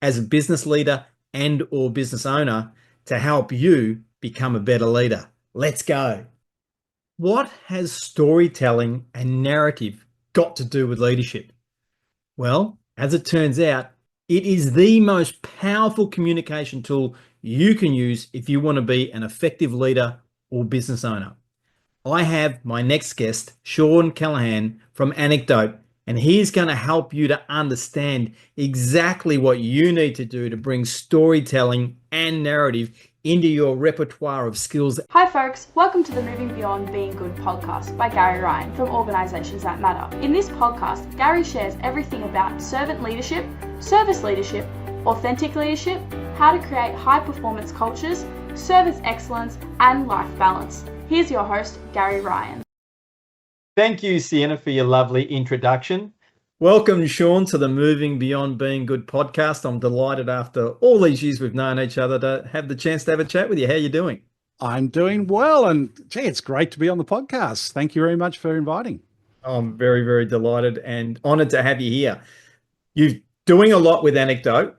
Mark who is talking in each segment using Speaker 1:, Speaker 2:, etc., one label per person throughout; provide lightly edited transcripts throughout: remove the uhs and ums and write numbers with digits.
Speaker 1: as a business leader and or business owner to help you become a better leader. Let's go. What has storytelling and narrative got to do with leadership? Well, as it turns out, it is the most powerful communication tool you can use if you want to be an effective leader or business owner. I have my next guest, Shawn Callahan from Anecdote, and he's going to help you to understand exactly what you need to do to bring storytelling and narrative into your repertoire of skills.
Speaker 2: Hi folks, welcome to the Moving Beyond Being Good podcast by Gary Ryan from Organisations That Matter. In this podcast, Gary shares everything about servant leadership, service leadership, authentic leadership, how to create high performance cultures, service excellence, and life balance. Here's your host, Gary Ryan.
Speaker 1: Thank you, Sienna, for your lovely introduction. Welcome, Shawn, to the Moving Beyond Being Good podcast. I'm delighted after all these years we've known each other to have the chance to have a chat with you. How are you doing?
Speaker 3: I'm doing well, and gee, it's great to be on the podcast. Thank you very much for inviting.
Speaker 1: I'm very, very delighted and honoured to have you here. You're doing a lot with Anecdote.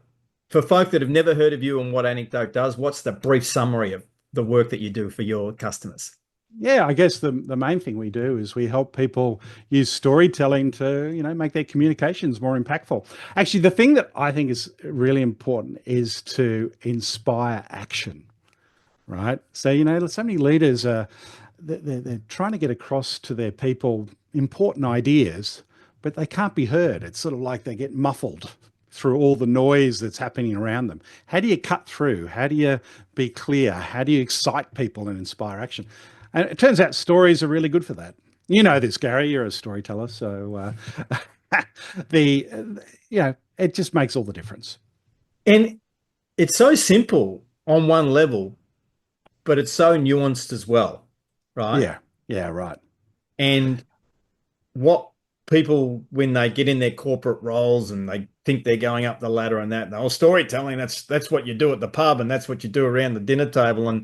Speaker 1: For folk that have never heard of you and what Anecdote does, what's the brief summary of the work that you do for your customers?
Speaker 3: Yeah, I guess the main thing we do is we help people use storytelling to, make their communications more impactful. Actually, the thing that I think is really important is to inspire action, right? So, so many leaders are, they're trying to get across to their people important ideas, but they can't be heard. It's sort of like they get muffled through all the noise that's happening around them. How do you cut through? How do you be clear? How do you excite people and inspire action? And it turns out stories are really good for that. You know this, Gary, you're a storyteller. So it just makes all the difference.
Speaker 1: And it's so simple on one level, but it's so nuanced as well, right?
Speaker 3: Yeah, right.
Speaker 1: And what people, when they get in their corporate roles and they think they're going up the ladder and that, storytelling, that's what you do at the pub and that's what you do around the dinner table.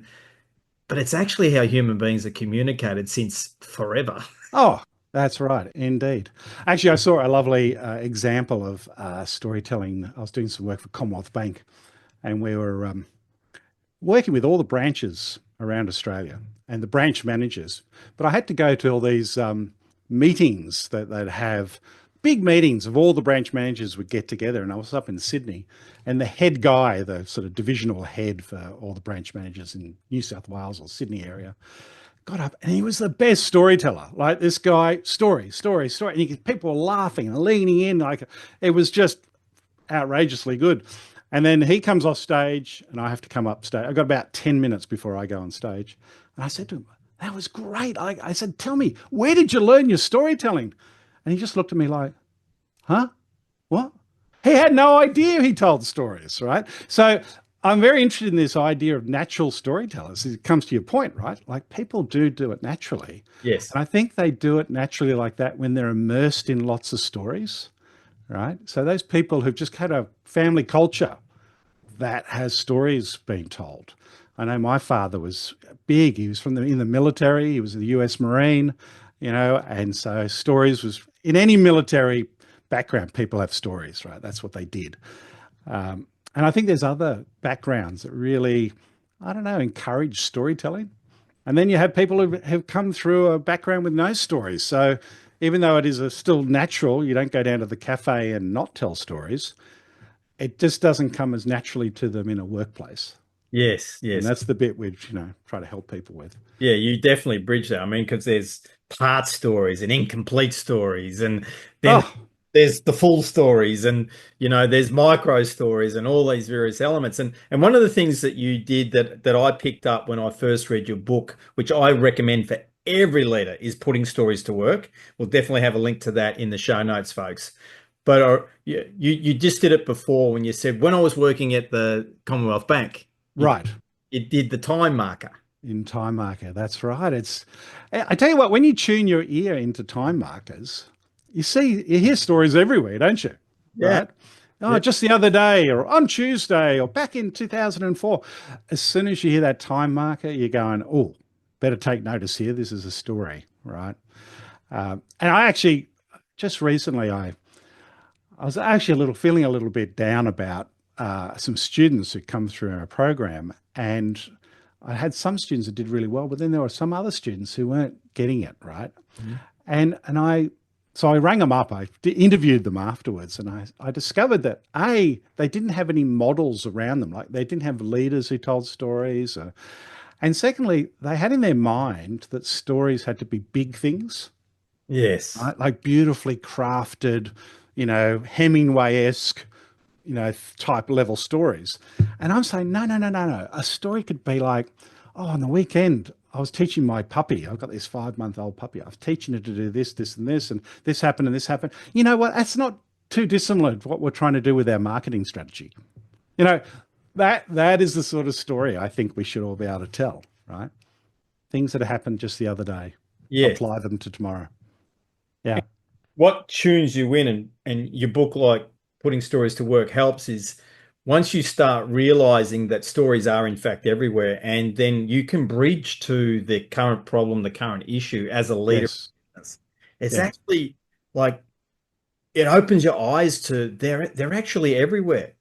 Speaker 1: But it's actually how human beings are communicated since forever.
Speaker 3: Oh, that's right. Indeed. Actually, I saw a lovely example of storytelling. I was doing some work for Commonwealth Bank, and we were working with all the branches around Australia and the branch managers. But I had to go to all these meetings that they'd have, big meetings of all the branch managers would get together. And I was up in Sydney, and the head guy, the sort of divisional head for all the branch managers in New South Wales or Sydney area, got up and he was the best storyteller. Like this guy, story. And people were laughing and leaning in. Like it was just outrageously good. And then he comes off stage and I have to come up stage. I've got about 10 minutes before I go on stage. And I said to him, that was great. I said, tell me, where did you learn your storytelling? And he just looked at me like, huh? What? He had no idea he told stories, right? So I'm very interested in this idea of natural storytellers. It comes to your point, right? Like people do it naturally.
Speaker 1: Yes.
Speaker 3: And I think they do it naturally like that when they're immersed in lots of stories, right? So those people who've just had a family culture that has stories being told. I know my father was big. He was in the military. He was a US Marine, and so stories was in any military background, people have stories, right? That's what they did. And I think there's other backgrounds that really, encourage storytelling. And then you have people who have come through a background with no stories. So even though it is still natural, you don't go down to the cafe and not tell stories. It just doesn't come as naturally to them in a workplace.
Speaker 1: Yes.
Speaker 3: And that's the bit we, try to help people with.
Speaker 1: Yeah, you definitely bridge that. I mean, because there's part stories and incomplete stories, and then there's the full stories, and there's micro stories and all these various elements. And one of the things that you did that I picked up when I first read your book, which I recommend for every leader, is putting stories to work. We'll definitely have a link to that in the show notes, folks. But you just did it before when you said, when I was working at the Commonwealth Bank.
Speaker 3: Right.
Speaker 1: It did the time marker.
Speaker 3: In time marker, that's right. I tell you what, when you tune your ear into time markers, you hear stories everywhere, don't you?
Speaker 1: Yeah.
Speaker 3: Right? Oh, just the other day or on Tuesday or back in 2004. As soon as you hear that time marker, you're going, oh, better take notice here. This is a story, right? And I actually, just recently, I was actually feeling a little bit down about some students who come through our program, and I had some students that did really well, but then there were some other students who weren't getting it right.
Speaker 1: Mhm.
Speaker 3: So I rang them up. I interviewed them afterwards, and I discovered that they didn't have any models around them. Like they didn't have leaders who told stories, and secondly, they had in their mind that stories had to be big things,
Speaker 1: Yes.
Speaker 3: right? Like beautifully crafted, Hemingway-esque, type level stories. And I'm saying, no, no, no, no, no. A story could be like, oh, on the weekend, I was teaching my puppy. I've got this 5-month-old puppy. I was teaching her to do this, this, and this happened, and this happened. You know what? That's not too dissimilar to what we're trying to do with our marketing strategy. You know, that is the sort of story I think we should all be able to tell, right? Things that happened just the other day,
Speaker 1: Yes.
Speaker 3: apply them to tomorrow. Yeah.
Speaker 1: What tunes you in, and your book, like Putting Stories to Work, helps is once you start realizing that stories are in fact everywhere, and then you can bridge to the current problem, the current issue as a leader.
Speaker 3: Yes.
Speaker 1: It's
Speaker 3: Yeah.
Speaker 1: actually like it opens your eyes to they're actually everywhere.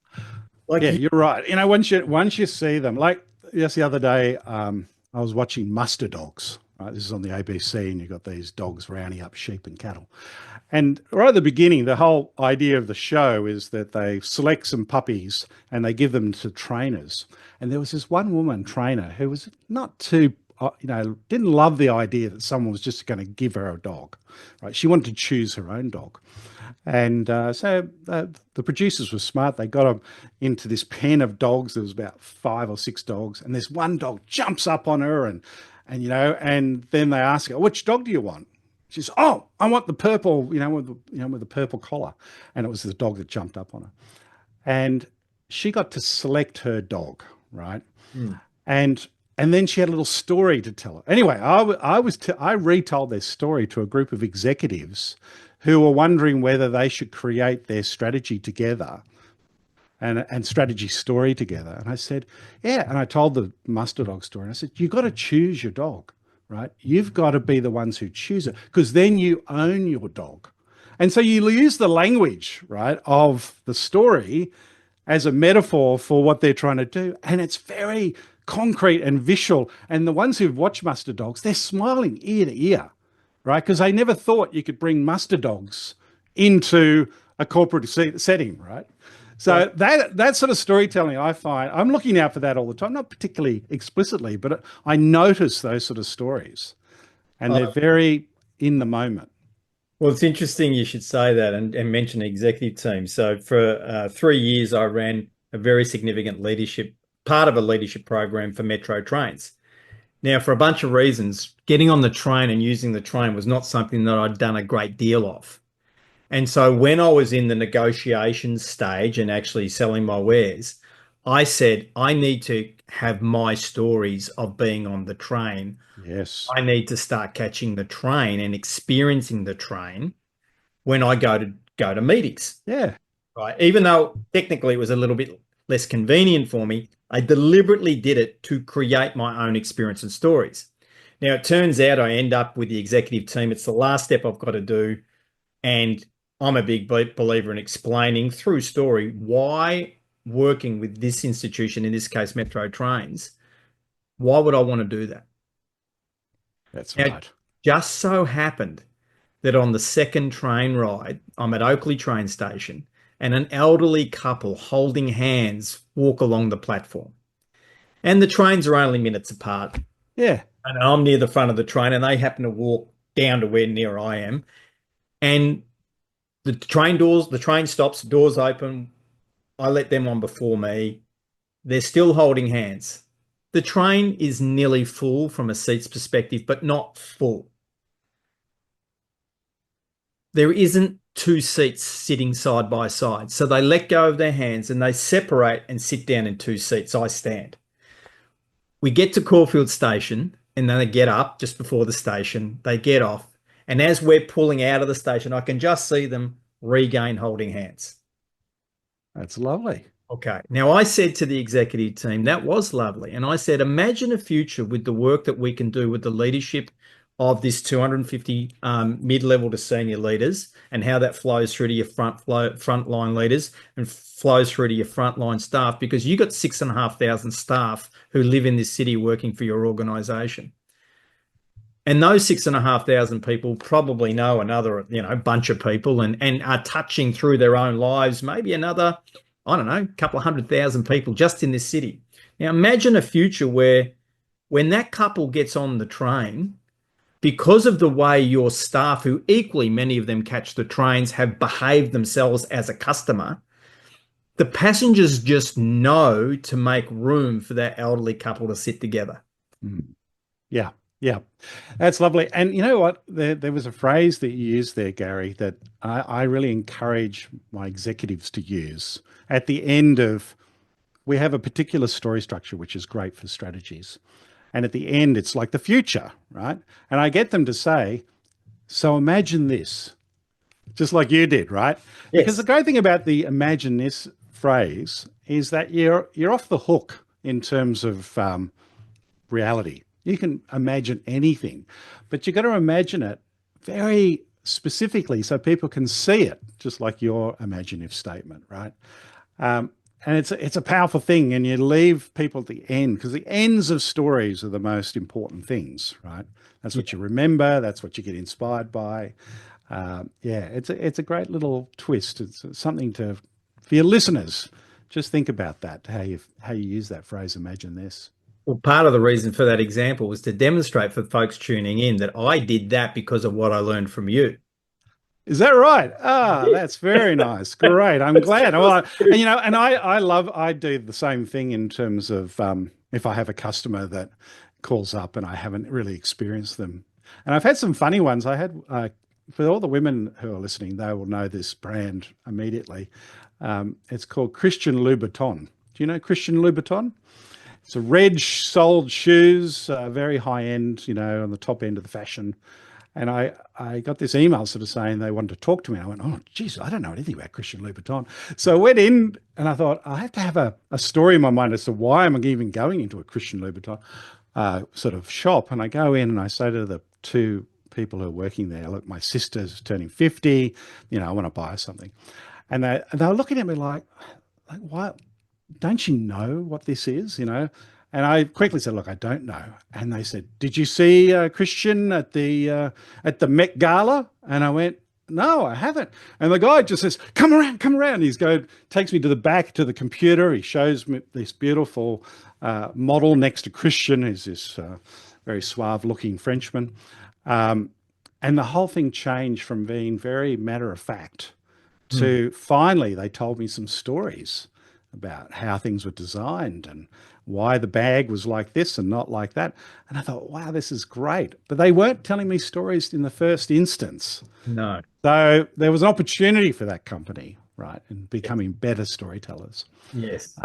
Speaker 1: Like
Speaker 3: Yeah,
Speaker 1: you,
Speaker 3: you're right. Once you see them, like just the other day, I was watching muster dogs. Right, this is on the ABC, and you've got these dogs rounding up sheep and cattle. And right at the beginning, the whole idea of the show is that they select some puppies and they give them to trainers. And there was this one woman trainer who was not too, didn't love the idea that someone was just going to give her a dog. Right, she wanted to choose her own dog. And the producers were smart. They got them into this pen of dogs. There was about 5 or 6 dogs, and this one dog jumps up on her, and then they ask her, "Which dog do you want?" She says, "Oh, I want the purple, with the purple collar," and it was the dog that jumped up on her, and she got to select her dog, right?
Speaker 1: Mm.
Speaker 3: and and then she had a little story to tell her. Anyway, I retold this story to a group of executives who were wondering whether they should create their strategy together and strategy story together. And I said, yeah. And I told the muster dog story. And I said, you've got to choose your dog, right? You've got to be the ones who choose it, because then you own your dog. And so you use the language, right, of the story as a metaphor for what they're trying to do. And it's very concrete and visual. And the ones who've watched muster dogs, they're smiling ear to ear, right? Because they never thought you could bring muster dogs into a corporate setting, right? So that sort of storytelling, I find, I'm looking out for that all the time, not particularly explicitly, but I notice those sort of stories, and they're very in the moment.
Speaker 1: Well, it's interesting you should say that and mention the executive team. So for 3 years, I ran a very significant part of a leadership program for Metro Trains. Now, for a bunch of reasons, getting on the train and using the train was not something that I'd done a great deal of. And so when I was in the negotiation stage and actually selling my wares, I said, I need to have my stories of being on the train.
Speaker 3: Yes.
Speaker 1: I need to start catching the train and experiencing the train when I go to meetings.
Speaker 3: Yeah.
Speaker 1: Right. Even though technically it was a little bit less convenient for me, I deliberately did it to create my own experience and stories. Now, it turns out I end up with the executive team. It's the last step I've got to do. And I'm a big believer in explaining through story why working with this institution, in this case, Metro Trains, why would I want to do that?
Speaker 3: That's
Speaker 1: Now,
Speaker 3: right.
Speaker 1: just so happened that on the second train ride, I'm at Oakley train station and an elderly couple holding hands walk along the platform. And the trains are only minutes apart.
Speaker 3: Yeah.
Speaker 1: And I'm near the front of the train and they happen to walk down to where near I am. And the train stops, doors open. I let them on before me. They're still holding hands. The train is nearly full from a seats perspective, but not full. There isn't 2 seats sitting side by side. So they let go of their hands and they separate and sit down in 2 seats. I stand. We get to Caulfield Station and then they get up just before the station. They get off. And as we're pulling out of the station, I can just see them regain holding hands.
Speaker 3: That's lovely.
Speaker 1: Okay. Now, I said to the executive team, that was lovely. And I said, imagine a future with the work that we can do with the leadership of this 250 mid-level to senior leaders and how that flows through to your frontline leaders and flows through to your frontline staff, because you got 6,500 staff who live in this city working for your organization. And those 6,500 people probably know another, bunch of people and are touching through their own lives, maybe another, I don't know, couple of 100,000 people just in this city. Now, imagine a future where when that couple gets on the train, because of the way your staff, who equally many of them catch the trains, have behaved themselves as a customer, the passengers just know to make room for that elderly couple to sit together.
Speaker 3: Yeah. Yeah, that's lovely. And you know what? There was a phrase that you used there, Gary, that I really encourage my executives to use. At the end of, we have a particular story structure, which is great for strategies. And at the end, it's like the future, right? And I get them to say, so imagine this, just like you did, right?
Speaker 1: Yes.
Speaker 3: Because the great thing about the imagine this phrase is that you're off the hook in terms of reality. You can imagine anything, but you got to imagine it very specifically so people can see it, just like your imaginative statement, right? And it's a powerful thing, and you leave people at the end, because the ends of stories are the most important things, right? That's what you remember. That's what you get inspired by. Yeah, it's a great little twist. It's something for your listeners. Just think about that, how you use that phrase, imagine this.
Speaker 1: Well, part of the reason for that example was to demonstrate for folks tuning in that I did that because of what I learned from you.
Speaker 3: Is that right? Ah, that's very nice. Great. I'm glad. Well, and I do the same thing in terms of if I have a customer that calls up and I haven't really experienced them. And I've had some funny ones. I had, for all the women who are listening, they will know this brand immediately. It's called Christian Louboutin. Do you know Christian Louboutin? It's a red-soled shoes, very high-end, on the top end of the fashion. And I got this email sort of saying they wanted to talk to me. I went, oh, geez, I don't know anything about Christian Louboutin. So I went in and I thought, I have to have a story in my mind as to why am I even going into a Christian Louboutin sort of shop. And I go in and I say to the two people who are working there, look, my sister's turning 50, I want to buy her something. And they were looking at me like what? Don't you know what this is, And I quickly said, look, I don't know. And they said, did you see Christian at the Met Gala? And I went, no, I haven't. And the guy just says, come around. Takes me to the back to the computer. He shows me this beautiful model next to Christian, who's this very suave looking Frenchman. And the whole thing changed from being very matter of fact to finally they told me some stories about how things were designed and why the bag was like this and not like that. And I thought, wow, this is great. But they weren't telling me stories in the first instance.
Speaker 1: No.
Speaker 3: So there was an opportunity for that company, right, in becoming better storytellers.
Speaker 1: Yes.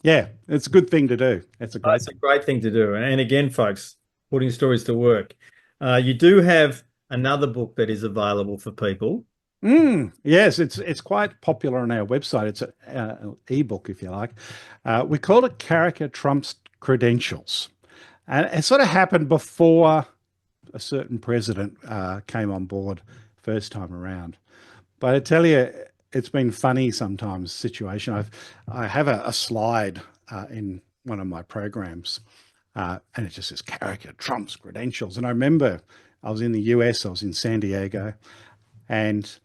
Speaker 3: Yeah, it's a good thing to do. It's a
Speaker 1: great thing to do. And again, folks, putting stories to work. You do have another book that is available for people.
Speaker 3: Yes, it's quite popular on our website. It's an ebook, if you like. We call it Character Trumps Credentials. And it sort of happened before a certain president came on board first time around. But I tell you, it's been funny sometimes, situation. I have a slide in one of my programs, and it just says Character Trumps Credentials. And I remember I was in the US, I was in San Diego, and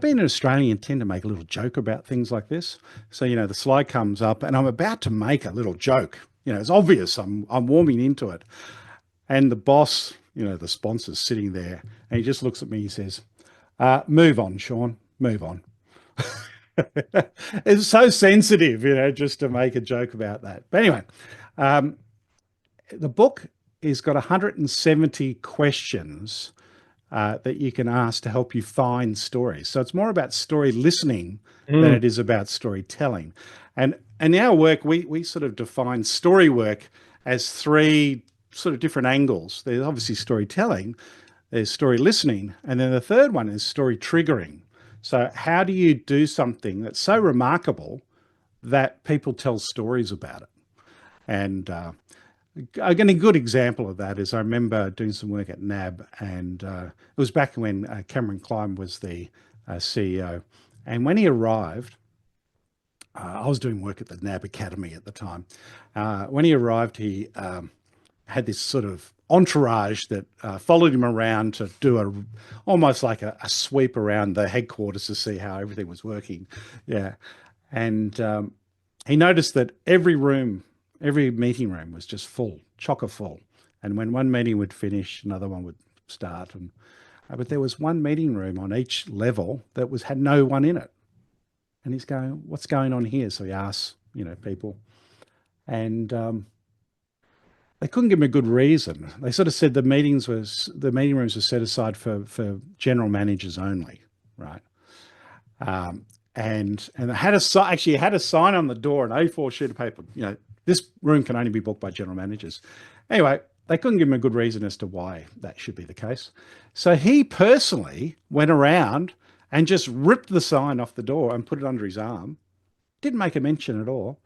Speaker 3: being an Australian, you tend to make a little joke about things like this. So, the slide comes up and I'm about to make a little joke. It's obvious I'm warming into it. And the boss, the sponsor's sitting there and he just looks at me, he says, move on, Shawn, move on. It's so sensitive, just to make a joke about that. But anyway, the book has got 170 questions that you can ask to help you find stories. So it's more about story listening than it is about storytelling. And in our work, we sort of define story work as three sort of different angles. There's obviously storytelling, there's story listening, and then the third one is story triggering. So how do you do something that's so remarkable that people tell stories about it? And A good example of that is I remember doing some work at NAB, and it was back when Cameron Klein was the CEO. And when he arrived, I was doing work at the NAB Academy at the time. When he arrived, he had this sort of entourage that followed him around to do almost like a sweep around the headquarters to see how everything was working. Yeah. And he noticed that every meeting room was just full, chocker full. And when one meeting would finish, another one would start. But there was one meeting room on each level that had no one in it. And he's going, what's going on here? So he asks, people. And they couldn't give him a good reason. They sort of said the meeting rooms were set aside for general managers only, right? And it had actually had a sign on the door, an A4 sheet of paper. This room can only be booked by general managers. Anyway, they couldn't give him a good reason as to why that should be the case. So he personally went around and just ripped the sign off the door and put it under his arm. Didn't make a mention at all.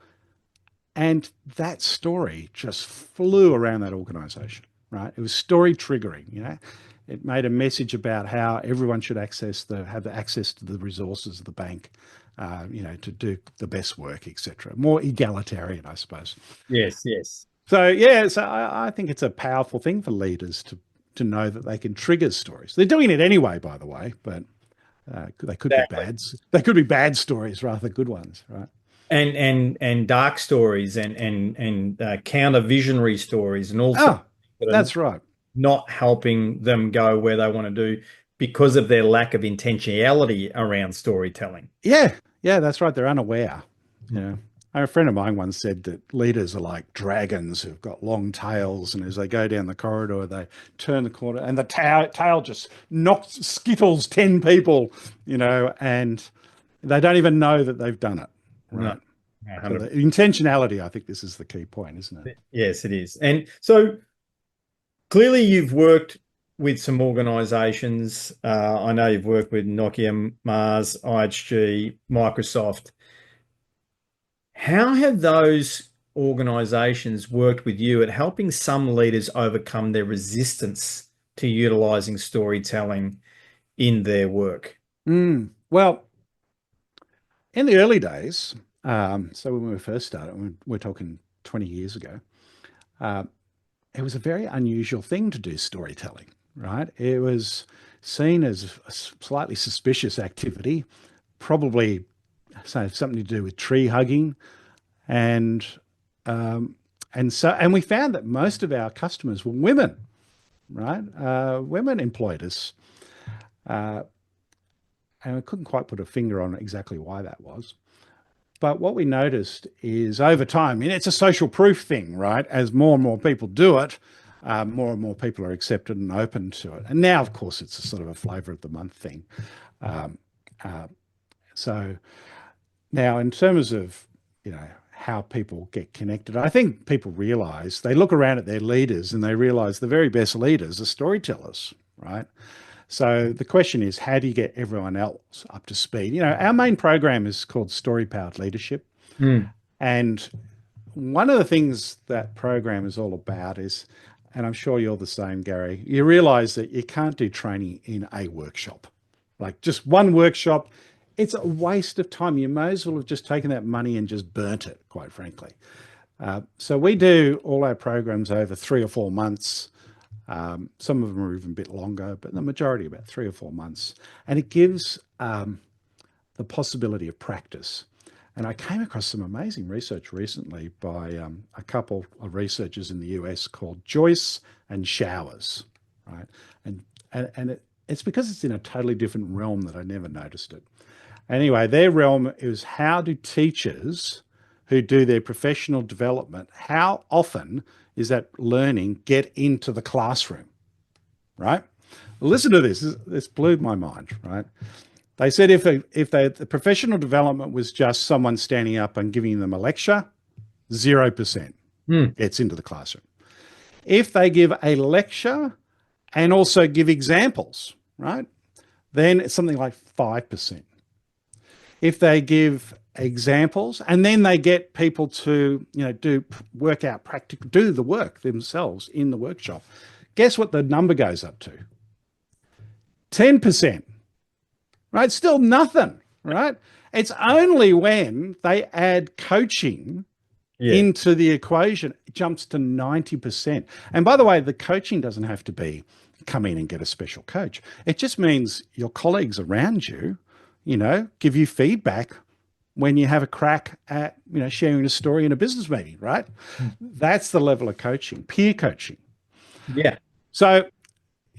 Speaker 3: And that story just flew around that organization, right? It was story triggering, It made a message about how everyone should have access to the resources of the bank, to do the best work, etc. More egalitarian, I suppose.
Speaker 1: Yes, yes.
Speaker 3: So yeah, I think it's a powerful thing for leaders to know that they can trigger stories. They're doing it anyway, by the way, but they could be bad. They could be bad stories rather than good ones, right?
Speaker 1: And dark stories and counter visionary stories, and also
Speaker 3: that's right.
Speaker 1: Not helping them go where they want to do because of their lack of intentionality around storytelling.
Speaker 3: Yeah, that's right. They're unaware. A friend of mine once said that leaders are like dragons who've got long tails, and as they go down the corridor, they turn the corner and the tail just skittles 10 people, and they don't even know that they've done it. Right. No, so the intentionality, I think this is the key point, isn't it?
Speaker 1: Yes, it is. And so clearly you've worked with some organizations. I know you've worked with Nokia, Mars, IHG, Microsoft. How have those organizations worked with you at helping some leaders overcome their resistance to utilizing storytelling in their work?
Speaker 3: Well, in the early days, so when we first started, we're talking 20 years ago, it was a very unusual thing to do storytelling, right? It was seen as a slightly suspicious activity, probably something to do with tree hugging. And we found that most of our customers were women, right? Women employed us. And we couldn't quite put a finger on exactly why that was. But what we noticed is over time, it's a social proof thing, right? As more and more people do it, more and more people are accepted and open to it. And now, of course, it's a sort of a flavor of the month thing. So now in terms of, how people get connected, I think people realize, they look around at their leaders and they realize the very best leaders are storytellers, right? So the question is, how do you get everyone else up to speed? Our main program is called Story-Powered Leadership. And one of the things that program is all about is, and I'm sure you're the same, Gary, you realize that you can't do training in a workshop. Like just one workshop, it's a waste of time. You may as well have just taken that money and just burnt it, quite frankly. So we do all our programs over 3 or 4 months. Some of them are even a bit longer, but the majority about 3 or 4 months. And it gives the possibility of practice. And I came across some amazing research recently by a couple of researchers in the US called Joyce and Showers, right? And it's because it's in a totally different realm that I never noticed it. Anyway, their realm is how do teachers who do their professional development, how often is that learning get into the classroom, right? Listen to this. This blew my mind, right? They said if the professional development was just someone standing up and giving them a lecture, 0% gets into the classroom. If they give a lecture and also give examples, right, then it's something like 5%. If they give examples, and then they get people to, do work out practical, do the work themselves in the workshop. Guess what the number goes up to? 10%, right? Still nothing, right? It's only when they add coaching
Speaker 1: Yeah.
Speaker 3: into the equation, it jumps to 90%. And by the way, the coaching doesn't have to be come in and get a special coach. It just means your colleagues around you, give you feedback when you have a crack at, sharing a story in a business meeting, right? That's the level of coaching, peer coaching.
Speaker 1: Yeah.
Speaker 3: So,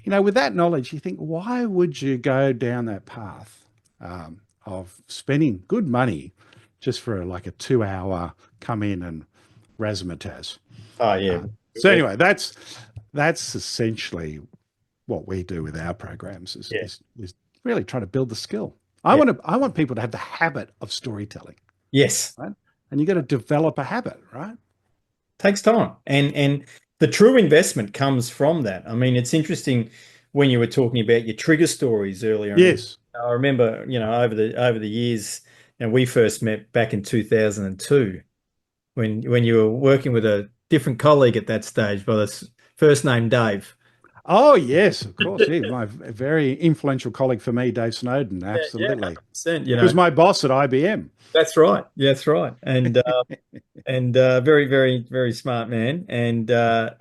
Speaker 3: with that knowledge, you think, why would you go down that path of spending good money just for like a 2-hour come in and razzmatazz?
Speaker 1: Oh, yeah.
Speaker 3: So anyway, that's essentially what we do with our programs
Speaker 1: Yeah.
Speaker 3: is really trying to build the skill.
Speaker 1: Yeah.
Speaker 3: I want people to have the habit of storytelling,
Speaker 1: Yes.
Speaker 3: right? And you got to develop a habit, right?
Speaker 1: Takes time. And the true investment comes from that. I mean, it's interesting when you were talking about your trigger stories earlier. And
Speaker 3: Yes.
Speaker 1: I remember, over the years, and we first met back in 2002 when you were working with a different colleague at that stage by the first name Dave.
Speaker 3: Oh, yes, of course. Yeah, my very influential colleague for me, Dave Snowden.
Speaker 1: Yeah, yeah,
Speaker 3: Absolutely.
Speaker 1: 100%,
Speaker 3: He was my boss at IBM.
Speaker 1: That's right. Yeah, that's right. And very, very, very smart man. And I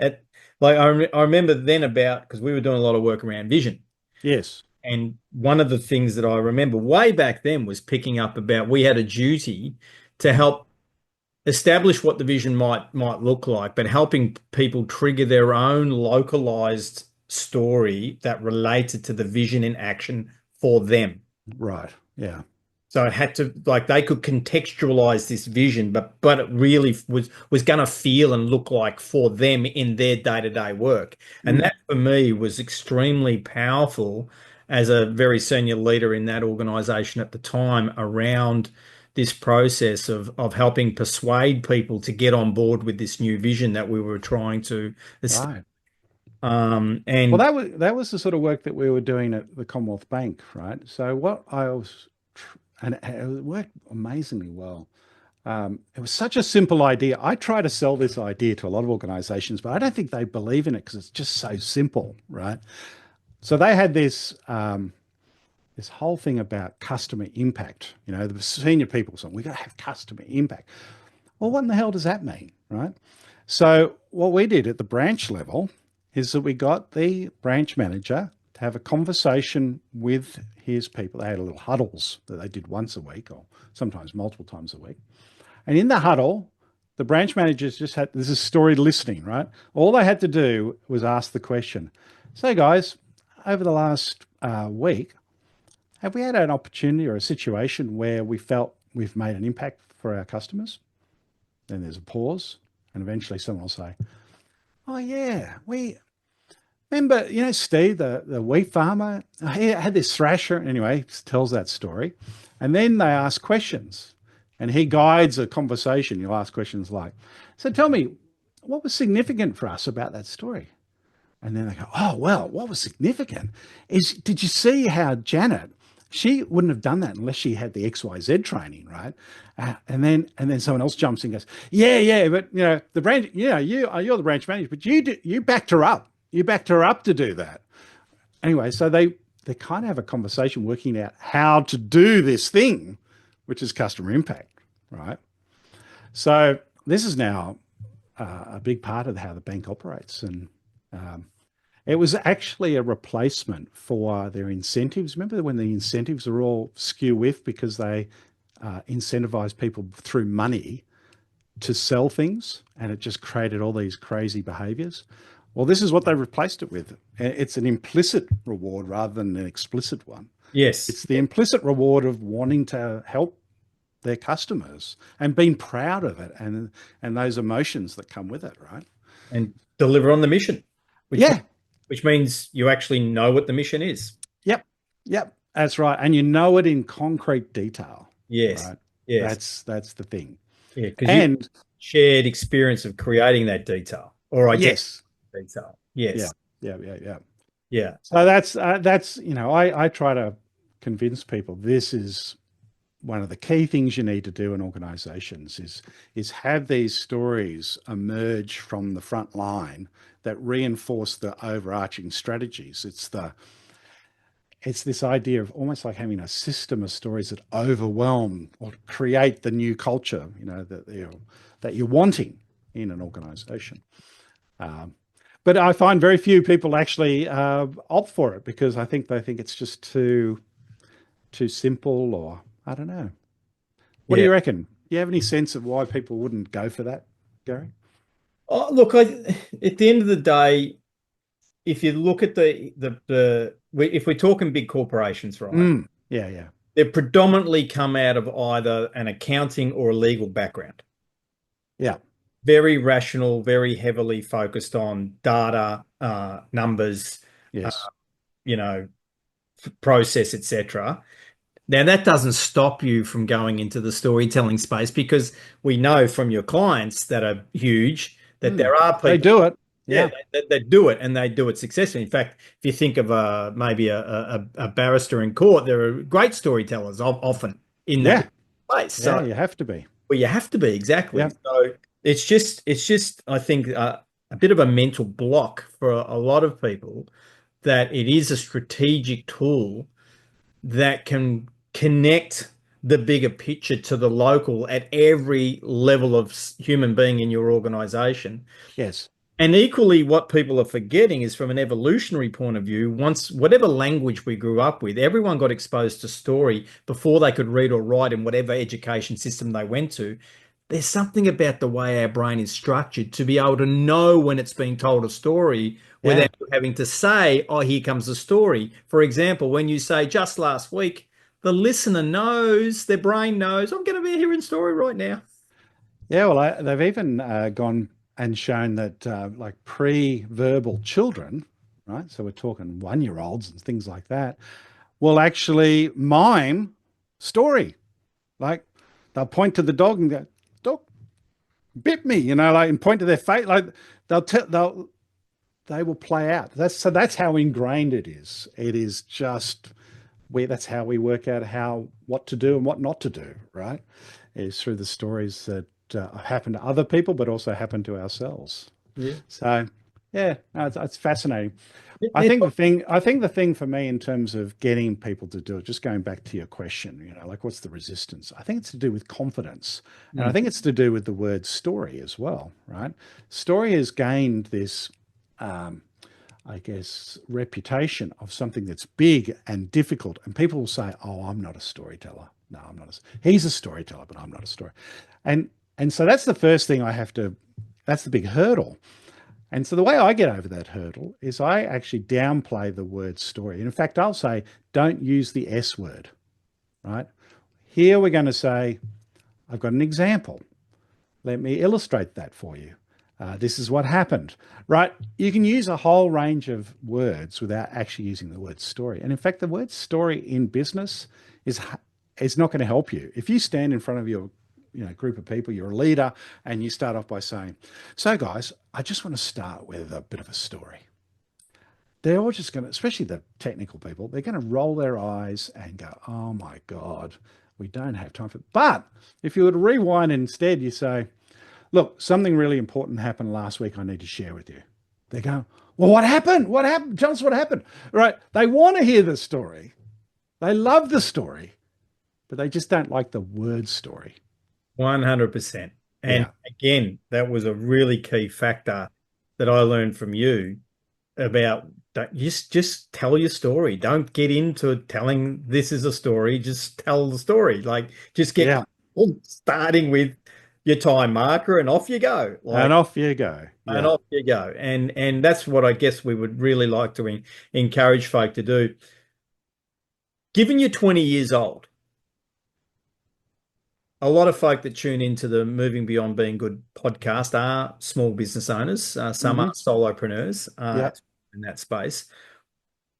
Speaker 1: remember then about because we were doing a lot of work around vision.
Speaker 3: Yes.
Speaker 1: And one of the things that I remember way back then was picking up about we had a duty to help establish what the vision might look like, but helping people trigger their own localized story that related to the vision in action for them.
Speaker 3: Right. Yeah.
Speaker 1: So it had to like they could contextualize this vision, but it really was going to feel and look like for them in their day-to-day work. And that for me was extremely powerful as a very senior leader in that organization at the time around this process of helping persuade people to get on board with this new vision that we were trying to
Speaker 3: Right. Well,
Speaker 1: and
Speaker 3: that was the sort of work that we were doing at the Commonwealth Bank, right? So what I was, and it worked amazingly well. It was such a simple idea. I try to sell this idea to a lot of organizations, but I don't think they believe in it because it's just so simple, right? So they had this this whole thing about customer impact. The senior people saying, we got to have customer impact. Well, what in the hell does that mean, right? So what we did at the branch level is that we got the branch manager to have a conversation with his people. They had little huddles that they did once a week or sometimes multiple times a week. And in the huddle, the branch managers just had, this is story listening, right? All they had to do was ask the question. So guys, over the last week, have we had an opportunity or a situation where we felt we've made an impact for our customers? Then there's a pause and eventually someone will say, oh yeah, we remember, Steve, the wheat farmer, he had this thrasher. Anyway, he tells that story. And then they ask questions and he guides a conversation. You'll ask questions like, so tell me, what was significant for us about that story? And then they go, oh, well, what was significant is, did you see how Janet, she wouldn't have done that unless she had the XYZ training, right? And then someone else jumps in and goes, yeah, but the branch, you're the branch manager, but you backed her up. You backed her up to do that. Anyway, so they kind of have a conversation working out how to do this thing, which is customer impact, right? So this is now a big part of how the bank operates. And it was actually a replacement for their incentives. Remember when the incentives are all skew with because they incentivize people through money to sell things, and it just created all these crazy behaviors. Well, this is what they replaced it with. It's an implicit reward rather than an explicit one.
Speaker 1: yes.
Speaker 3: It's the implicit reward of wanting to help their customers and being proud of it and those emotions that come with it, right?
Speaker 1: And deliver on the mission,
Speaker 3: Yeah.
Speaker 1: which means you actually know what the mission is.
Speaker 3: Yep. That's right. And you know it in concrete detail.
Speaker 1: Yes.
Speaker 3: Right.
Speaker 1: Yes.
Speaker 3: That's the thing.
Speaker 1: Yeah. Because you
Speaker 3: And
Speaker 1: shared experience of creating that detail or identifying
Speaker 3: yes.
Speaker 1: detail. Yes.
Speaker 3: Yeah.
Speaker 1: Yeah.
Speaker 3: So that's I try to convince people this is one of the key things you need to do in organizations is have these stories emerge from the front line that reinforce the overarching strategies. It's this idea of almost like having a system of stories that overwhelm or create the new culture, that you're wanting in an organization. But I find very few people actually opt for it because I think they think it's just too simple, or I don't know. What do
Speaker 1: Yeah.
Speaker 3: you reckon? Do you have any sense of why people wouldn't go for that, Gary?
Speaker 1: Oh, look, at the end of the day, if you look at if we're talking big corporations, right,
Speaker 3: Yeah, yeah,
Speaker 1: they're predominantly come out of either an accounting or a legal background.
Speaker 3: yeah.
Speaker 1: Very rational, very heavily focused on data, numbers, uh,
Speaker 3: Yes.
Speaker 1: you know, process, etc. Now, that doesn't stop you from going into the storytelling space because we know from your clients that are huge that there are
Speaker 3: They
Speaker 1: people,
Speaker 3: do it.
Speaker 1: yeah,
Speaker 3: Yeah.
Speaker 1: that do it and they do it successfully. In fact, if you think of maybe a barrister in court, there are great storytellers often in that
Speaker 3: Yeah.
Speaker 1: place.
Speaker 3: Yeah.
Speaker 1: So,
Speaker 3: You have to be.
Speaker 1: well, you have to be exactly.
Speaker 3: Yeah.
Speaker 1: So it's just I think a bit of a mental block for a lot of people that it is a strategic tool that can connect the bigger picture to the local at every level of human being in your organization.
Speaker 3: Yes.
Speaker 1: And equally, what people are forgetting is from an evolutionary point of view, once whatever language we grew up with, everyone got exposed to story before they could read or write in whatever education system they went to. There's something about the way our brain is structured to be able to know when it's being told a story
Speaker 3: Yeah.
Speaker 1: without having to say, oh, here comes the story. For example, when you say just last week, the listener knows, their brain knows, I'm going to be hearing story right now.
Speaker 3: Yeah. Well, they've even gone and shown that like pre-verbal children, right? So we're talking 1-year olds and things like that, will actually mime story. Like they'll point to the dog and go, dog bit me, like, and point to their face. Like they will play out. That's how ingrained it is. It is just that's how we work out what to do and what not to do, right? Is through the stories that happen to other people, but also happen to ourselves.
Speaker 1: Yeah.
Speaker 3: So, yeah, no, it's fascinating.
Speaker 1: It-
Speaker 3: I
Speaker 1: it-
Speaker 3: think the thing for me in terms of getting people to do it, just going back to your question, like what's the resistance? I think it's to do with confidence. And I
Speaker 1: Mm.
Speaker 3: think it's to do with the word story as well, right? Story has gained this, I guess, reputation of something that's big and difficult. And people will say, oh, I'm not a storyteller. No, I'm not. He's a storyteller, but I'm not a story. And so that's the first thing that's the big hurdle. And so the way I get over that hurdle is I actually downplay the word story. And in fact, I'll say, don't use the S word, right? Here we're going to say, I've got an example. Let me illustrate that for you. This is what happened, right? You can use a whole range of words without actually using the word story. And in fact, the word story in business is not going to help you. If you stand in front of your group of people, you're a leader, and you start off by saying, so guys, I just want to start with a bit of a story. They're all just going to, especially the technical people, they're going to roll their eyes and go, oh my God, we don't have time for it. But if you would rewind and instead you say, look, something really important happened last week I need to share with you. They go, well, what happened? What happened? Tell us what happened. Right? They want to hear the story. They love the story, but they just don't like the word story.
Speaker 1: 100%. And
Speaker 3: Yeah.
Speaker 1: again, that was a really key factor that I learned from you about just tell your story. Don't get into telling this is a story. Just tell the story. Like just get
Speaker 3: Yeah.
Speaker 1: starting with your time marker and off you go.
Speaker 3: And
Speaker 1: Like
Speaker 3: off you go.
Speaker 1: and
Speaker 3: Yeah.
Speaker 1: off you go. And that's what I guess we would really like to encourage folk to do. Given you're 20 years old, a lot of folk that tune into the Moving Beyond Being Good podcast are small business owners. Some
Speaker 3: Hmm.
Speaker 1: are solopreneurs
Speaker 3: Yeah.
Speaker 1: in that space.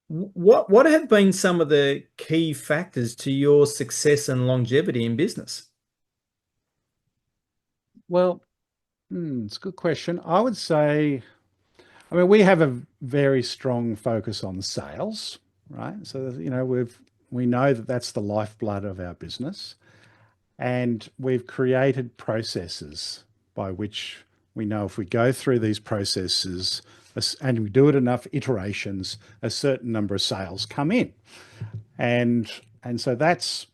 Speaker 1: What have been some of the key factors to your success and longevity in business?
Speaker 3: Well, it's a good question. I would say, I mean, we have a very strong focus on sales, right? So, we know that that's the lifeblood of our business. And we've created processes by which we know if we go through these processes and we do it enough iterations, a certain number of sales come in. And so that's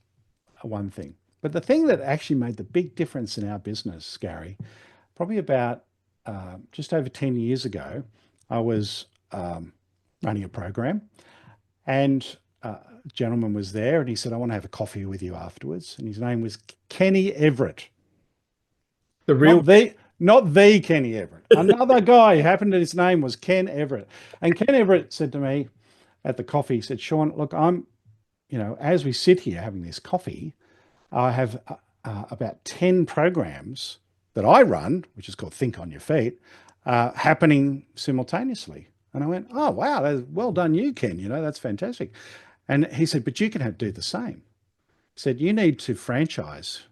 Speaker 3: one thing. But the thing that actually made the big difference in our business, Gary, probably about just over 10 years ago, I was running a program, and a gentleman was there, and he said, "I want to have a coffee with you afterwards." And his name was Kenny Everett.
Speaker 1: The real
Speaker 3: Not the Kenny Everett. Another guy who happened to his name was Ken Everett. And Ken Everett said to me at the coffee, he said, "Shawn, look, as we sit here having this coffee, I have about 10 programs that I run, which is called Think on Your Feet, happening simultaneously." And I went, "Oh, wow, well done you, Ken. That's fantastic." And he said, "But you can do the same." He said, "You need to franchise,"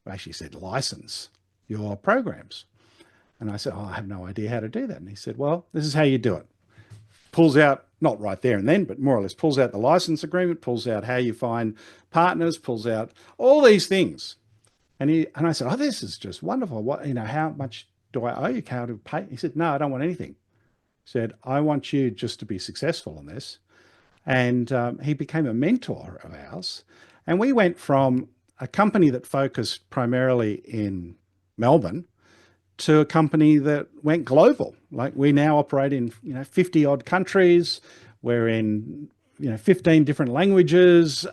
Speaker 3: actually said license your programs. And I said, "Oh, I have no idea how to do that." And he said, "Well, this is how you do it." Pulls out, not right there and then, but more or less pulls out the license agreement, pulls out how you find partners, pulls out all these things. And I said, "Oh, this is just wonderful. How much do I owe you? How to pay?" He said, "No, I don't want anything." He said, "I want you just to be successful in this." And he became a mentor of ours. And we went from a company that focused primarily in Melbourne to a company that went global. Like, we now operate in 50 odd countries. We're in 15 different languages.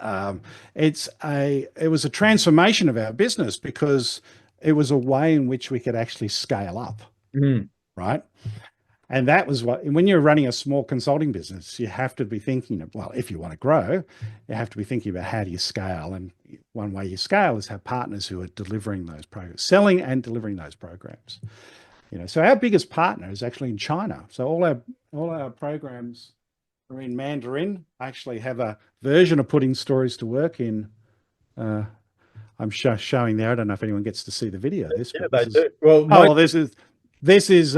Speaker 3: It was a transformation of our business because it was a way in which we could actually scale up,
Speaker 1: Mm.
Speaker 3: right? And that was when you're running a small consulting business, you have to be thinking of, well, if you want to grow, you have to be thinking about how do you scale. And one way you scale is have partners who are delivering those programs, selling and delivering those programs. So our biggest partner is actually in China. So all our programs are in Mandarin. I actually have a version of Putting Stories to Work in. I'm showing there. I don't know if anyone gets to see the video of this,
Speaker 1: Yeah,
Speaker 3: but
Speaker 1: they
Speaker 3: this is.
Speaker 1: do. Well,
Speaker 3: Oh, well, this is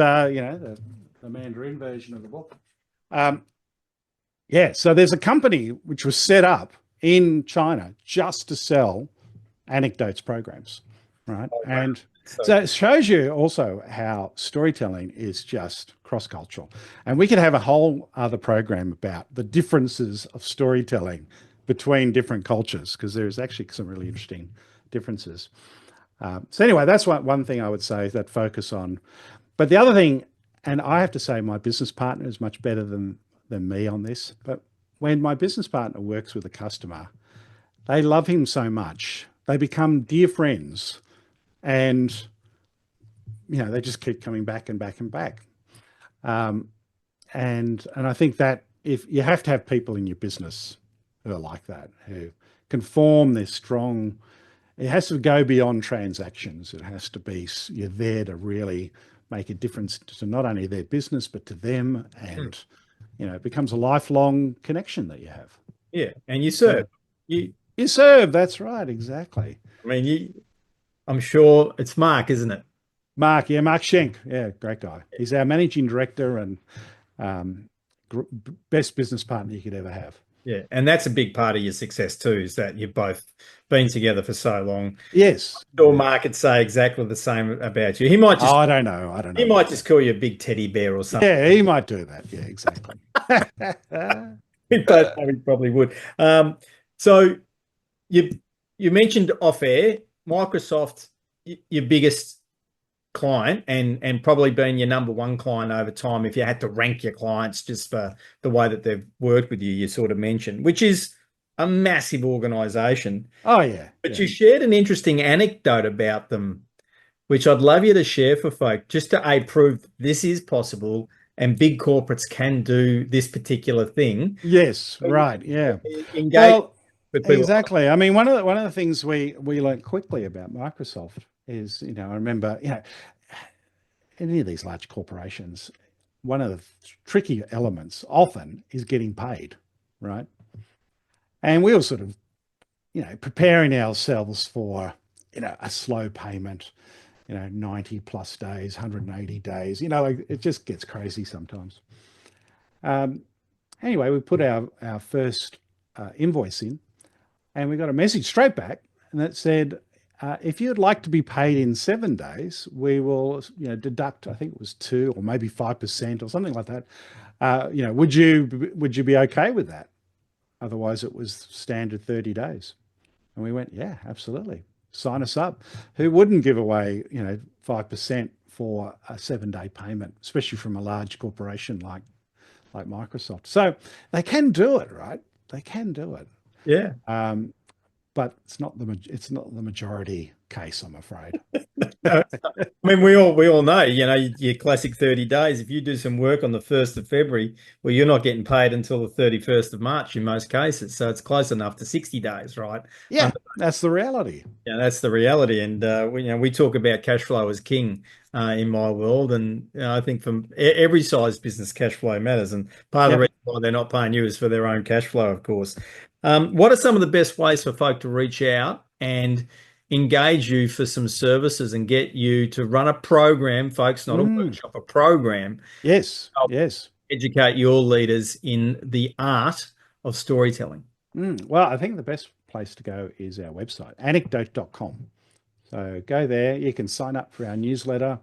Speaker 3: the Mandarin version of the book. Yeah, so there's a company which was set up in China just to sell anecdotes programs, right?
Speaker 1: oh, wow.
Speaker 3: And
Speaker 1: So
Speaker 3: so it shows you also how storytelling is just cross-cultural. And we could have a whole other program about the differences of storytelling between different cultures, because there's actually some really interesting differences. So anyway, that's one thing I would say is that focus on. But the other thing, and I have to say my business partner is much better than me on this, but when my business partner works with a customer, they love him so much, they become dear friends, and they just keep coming back and back and back. And I think that if you have to have people in your business who are like that, who can form this strong, it has to go beyond transactions. It has to be, you're there to really make a difference to not only their business, but to them. And, it becomes a lifelong connection that you have.
Speaker 1: yeah, and you
Speaker 3: So
Speaker 1: serve. You,
Speaker 3: you serve. That's right. Exactly.
Speaker 1: I mean, I'm sure it's Mark, isn't it?
Speaker 3: Mark. Yeah. Mark Schenk. Yeah. Great guy. He's our managing director and um, best business partner you could ever have.
Speaker 1: Yeah, and that's a big part of your success too, is that you've both been together for so long.
Speaker 3: Yes.
Speaker 1: Sure, Mark could say exactly the same about you. He might
Speaker 3: Oh,
Speaker 1: just
Speaker 3: I don't know. I don't
Speaker 1: he
Speaker 3: know
Speaker 1: might
Speaker 3: about
Speaker 1: just
Speaker 3: that.
Speaker 1: call you a big teddy bear or something.
Speaker 3: Yeah, he might do that. Yeah, exactly.
Speaker 1: We both know he probably would. So you you mentioned off air, Microsoft, your biggest client and probably been your number one client over time if you had to rank your clients just for the way that they've worked with you, you sort of mentioned, which is a massive organization.
Speaker 3: Oh yeah.
Speaker 1: But
Speaker 3: Yeah.
Speaker 1: you shared an interesting anecdote about them, which I'd love you to share for folk, just to prove this is possible and big corporates can do this particular thing.
Speaker 3: Yes, right. Yeah.
Speaker 1: Engage
Speaker 3: Well,
Speaker 1: with people.
Speaker 3: exactly. I mean, one of the things we learned quickly about Microsoft is, I remember, any of these large corporations, one of the tricky elements often is getting paid, right? And we were sort of, preparing ourselves for, a slow payment, 90 plus days, 180 days, like it just gets crazy sometimes. Anyway, we put our first invoice in, and we got a message straight back, and that said, if you'd like to be paid in 7 days, we will, deduct, I think it was 2 or maybe 5% or something like that. Would you be okay with that? Otherwise, it was standard 30 days. And we went, yeah, absolutely. Sign us up. Who wouldn't give away, 5% for a 7-day payment, especially from a large corporation like Microsoft? So they can do it, right? They can do it.
Speaker 1: Yeah.
Speaker 3: But it's not the majority case, I'm afraid.
Speaker 1: I mean, we all know, your classic 30 days. If you do some work on the 1st of February, well, you're not getting paid until the 31st of March in most cases. So it's close enough to 60 days, right?
Speaker 3: Yeah, that's the reality.
Speaker 1: Yeah, that's the reality. And we talk about cash flow as king in my world. And I think from every size business, cash flow matters. And part of the
Speaker 3: Yep.
Speaker 1: reason why they're not paying you is for their own cash flow, of course. What are some of the best ways for folk to reach out and engage you for some services and get you to run a program, folks, not a
Speaker 3: Mm,
Speaker 1: workshop, a program,
Speaker 3: yes,
Speaker 1: help
Speaker 3: yes.
Speaker 1: educate your leaders in the art of storytelling?
Speaker 3: Well, I think the best place to go is our website, anecdote.com. So go there. You can sign up for our newsletter.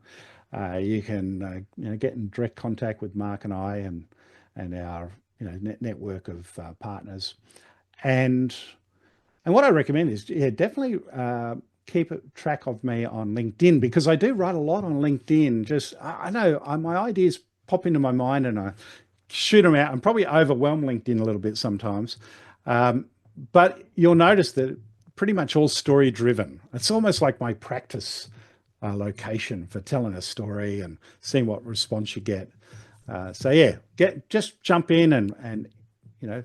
Speaker 3: You can get in direct contact with Mark and I and our network of partners. And what I recommend is, yeah, definitely keep a track of me on LinkedIn, because I do write a lot on LinkedIn. Just I know my ideas pop into my mind and I shoot them out and probably overwhelm LinkedIn a little bit sometimes. Um, but you'll notice that pretty much all story driven. It's almost like my practice location for telling a story and seeing what response you get. So yeah, just jump in and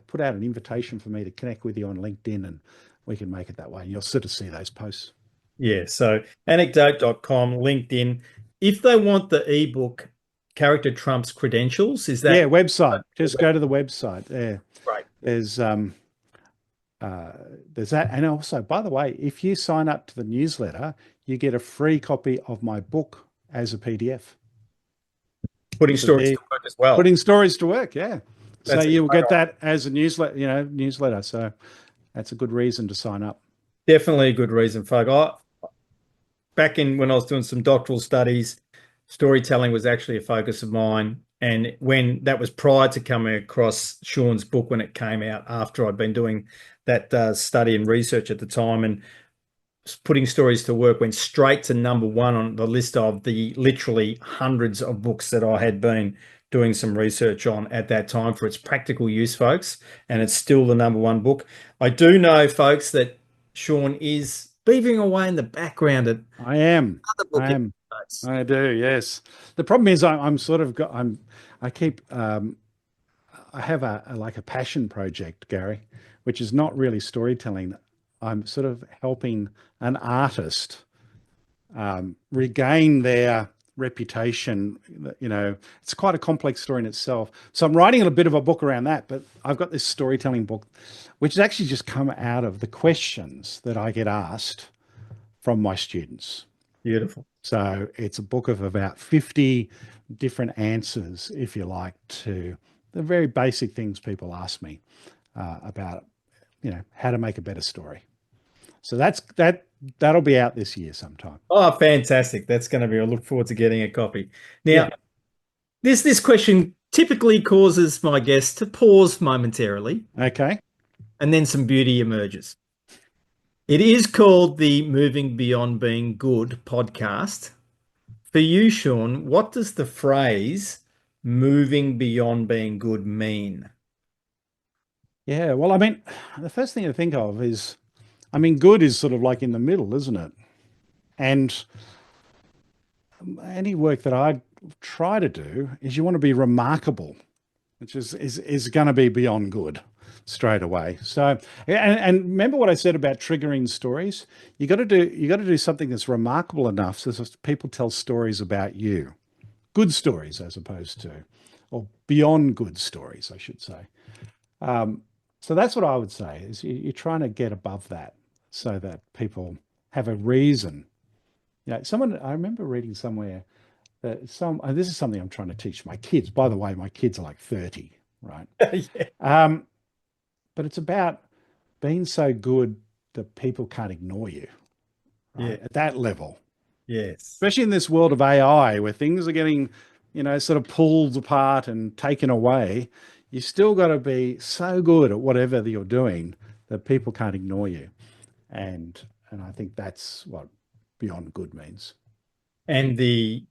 Speaker 3: put out an invitation for me to connect with you on LinkedIn, and we can make it that way. You'll sort of see those posts.
Speaker 1: Yeah, so anecdote.com, LinkedIn. If they want the ebook, Character Trumps Credentials, is
Speaker 3: Yeah,
Speaker 1: that
Speaker 3: website. Just go to the website. There,
Speaker 1: right?
Speaker 3: there's there's that, and also, by the way, if you sign up to the newsletter, you get a free copy of my book as a PDF.
Speaker 1: Putting
Speaker 3: So
Speaker 1: stories
Speaker 3: there,
Speaker 1: to work as well.
Speaker 3: putting stories to work. Yeah. So
Speaker 1: That's a
Speaker 3: you will
Speaker 1: great
Speaker 3: get that as a newsletter. So that's a good reason to sign up.
Speaker 1: Definitely a good reason, folk. Back in when I was doing some doctoral studies, storytelling was actually a focus of mine. And when that was prior to coming across Shawn's book, when it came out after I'd been doing that study and research at the time, and putting stories to work went straight to number one on the list of the literally hundreds of books that I had been doing some research on at that time for its practical use, folks. And it's still the number one book. I do know, folks, that Shawn is beavering away in the background at
Speaker 3: I am.
Speaker 1: another book.
Speaker 3: I am. I do. Yes. The problem is I'm sort of got, I keep, I have like a passion project, Gary, which is not really storytelling. I'm sort of helping an artist regain their reputation. It's quite a complex story in itself. So I'm writing a bit of a book around that, but I've got this storytelling book, which has actually just come out of the questions that I get asked from my students.
Speaker 1: Beautiful.
Speaker 3: So it's a book of about 50 different answers, if you like, to the very basic things people ask me about, how to make a better story. So that'll be out this year sometime.
Speaker 1: Oh, fantastic. That's going to be, I look forward to getting a copy. Now,
Speaker 3: Yeah.
Speaker 1: this question typically causes my guests to pause momentarily,
Speaker 3: Okay.
Speaker 1: and then some beauty emerges. It is called the Moving Beyond Being Good podcast. For you, Shawn, what does the phrase moving beyond being good mean?
Speaker 3: Yeah. Well, I mean, the first thing to think of is, good is sort of like in the middle, isn't it? And any work that I try to do is you want to be remarkable, which is going to be beyond good straight away. So, and remember what I said about triggering stories. You got to do something that's remarkable enough so that people tell stories about you, good stories as opposed to, or beyond good stories, I should say. So that's what I would say is you're trying to get above that so that people have a reason. I remember reading somewhere that this is something I'm trying to teach my kids. By the way, my kids are like 30, right?
Speaker 1: Yeah.
Speaker 3: But it's about being so good that people can't ignore you,
Speaker 1: Yeah.
Speaker 3: right? At that level,
Speaker 1: Yes.
Speaker 3: especially in this world of AI where things are getting, sort of pulled apart and taken away, you still got to be so good at whatever that you're doing that people can't ignore you. And I think that's what beyond good means.
Speaker 1: And the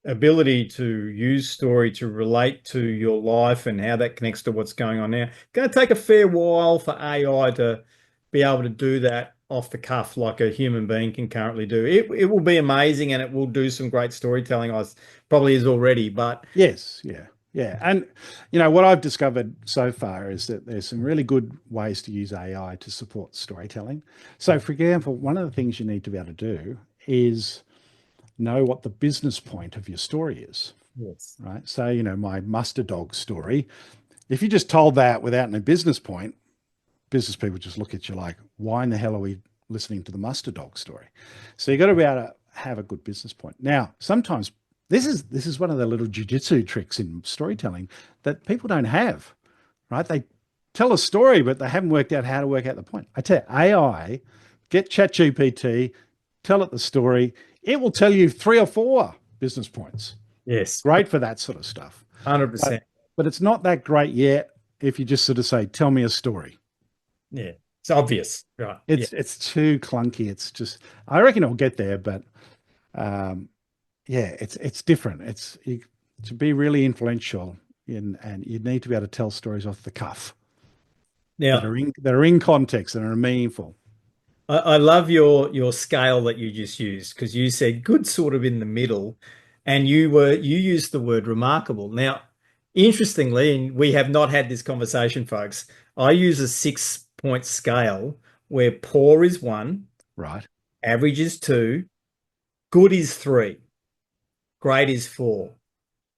Speaker 1: ability to use story to relate to your life and how that connects to what's going on now. Going to take a fair while for AI to be able to do that off the cuff like a human being can currently do. It will be amazing and it will do some great storytelling. I probably is already, but
Speaker 3: Yes, yeah, yeah. And what I've discovered so far is that there's some really good ways to use AI to support storytelling. So, for example, one of the things you need to be able to do is know what the business point of your story is,
Speaker 1: yes,
Speaker 3: right? So, my mustard dog story, if you just told that without any business point, business people just look at you like, why in the hell are we listening to the mustard dog story? So you got to be able to have a good business point. Now, sometimes this is one of the little jujitsu tricks in storytelling that people don't have, right? They tell a story, but they haven't worked out how to work out the point. I tell you, AI, get ChatGPT, tell it the story. It will tell you 3 or 4 business points.
Speaker 1: yes,
Speaker 3: Great for that sort of stuff.
Speaker 1: 100%.
Speaker 3: But it's not that great yet if you just sort of say, tell me a story.
Speaker 1: Yeah, it's obvious, right?
Speaker 3: It's too clunky. It's just, I reckon it'll get there, but yeah, it's different. To be really influential and you need to be able to tell stories off the cuff
Speaker 1: Now,
Speaker 3: that are in context and are meaningful.
Speaker 1: I love your scale that you just used because you said good sort of in the middle, and you used the word remarkable. Now, interestingly, and we have not had this conversation, folks, I use a 6-point scale where poor is 1,
Speaker 3: Right.
Speaker 1: average is 2, good is 3, great is 4,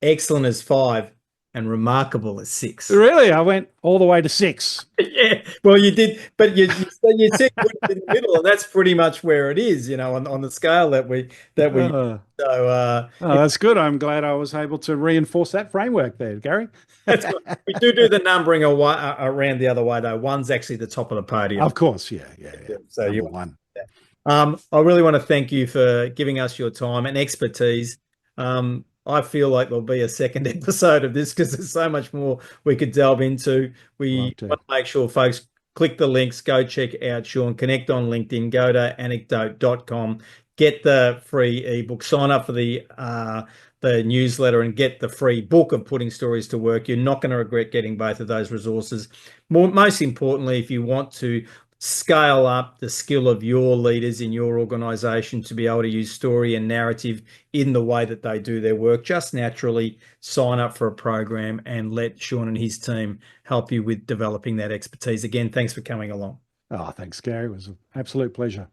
Speaker 1: excellent is 5, and remarkable is 6.
Speaker 3: Really? I went all the way to 6.
Speaker 1: Yeah, well, you did, but you said good in the middle, and that's pretty much where it is, on the scale that we
Speaker 3: Oh,
Speaker 1: so
Speaker 3: that's good. I'm glad I was able to reinforce that framework there, Gary.
Speaker 1: that's good. We do the numbering around the other way though. 1's actually the top of the podium.
Speaker 3: Of course, yeah.
Speaker 1: So
Speaker 3: Number
Speaker 1: you
Speaker 3: 1.
Speaker 1: I really want to thank you for giving us your time and expertise. I feel like there'll be a second episode of this because there's so much more we could delve into. We
Speaker 3: Love to.
Speaker 1: want to make sure folks click the links, go check out Shawn, connect on LinkedIn, go to anecdote.com, get the free ebook, sign up for the newsletter and get the free book of Putting Stories to Work. You're not going to regret getting both of those resources. Most importantly, if you want to scale up the skill of your leaders in your organization to be able to use story and narrative in the way that they do their work, just naturally sign up for a program and let Shawn and his team help you with developing that expertise. Again, thanks for coming along.
Speaker 3: Oh, thanks, Gary. It was an absolute pleasure.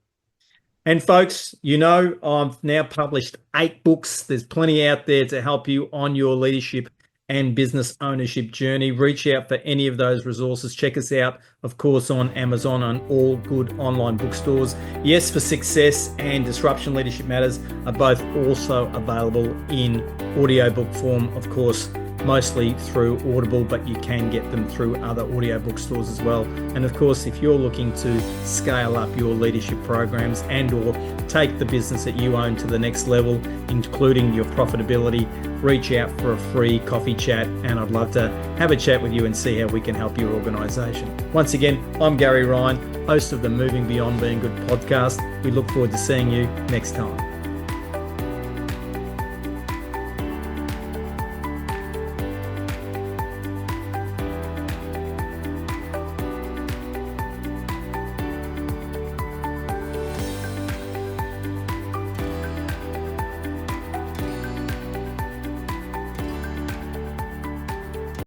Speaker 1: And folks, I've now published 8 books. There's plenty out there to help you on your leadership and business ownership journey. Reach out for any of those resources. Check us out, of course, on Amazon and all good online bookstores. Yes for Success and Disruption Leadership Matters are both also available in audiobook form, of course, mostly through Audible, but you can get them through other audio bookstores as well. And of course, if you're looking to scale up your leadership programs and or take the business that you own to the next level, including your profitability, reach out for a free coffee chat, and I'd love to have a chat with you and see how we can help your organization. Once again, I'm Gary Ryan, host of the Moving Beyond Being Good podcast. We look forward to seeing you next time.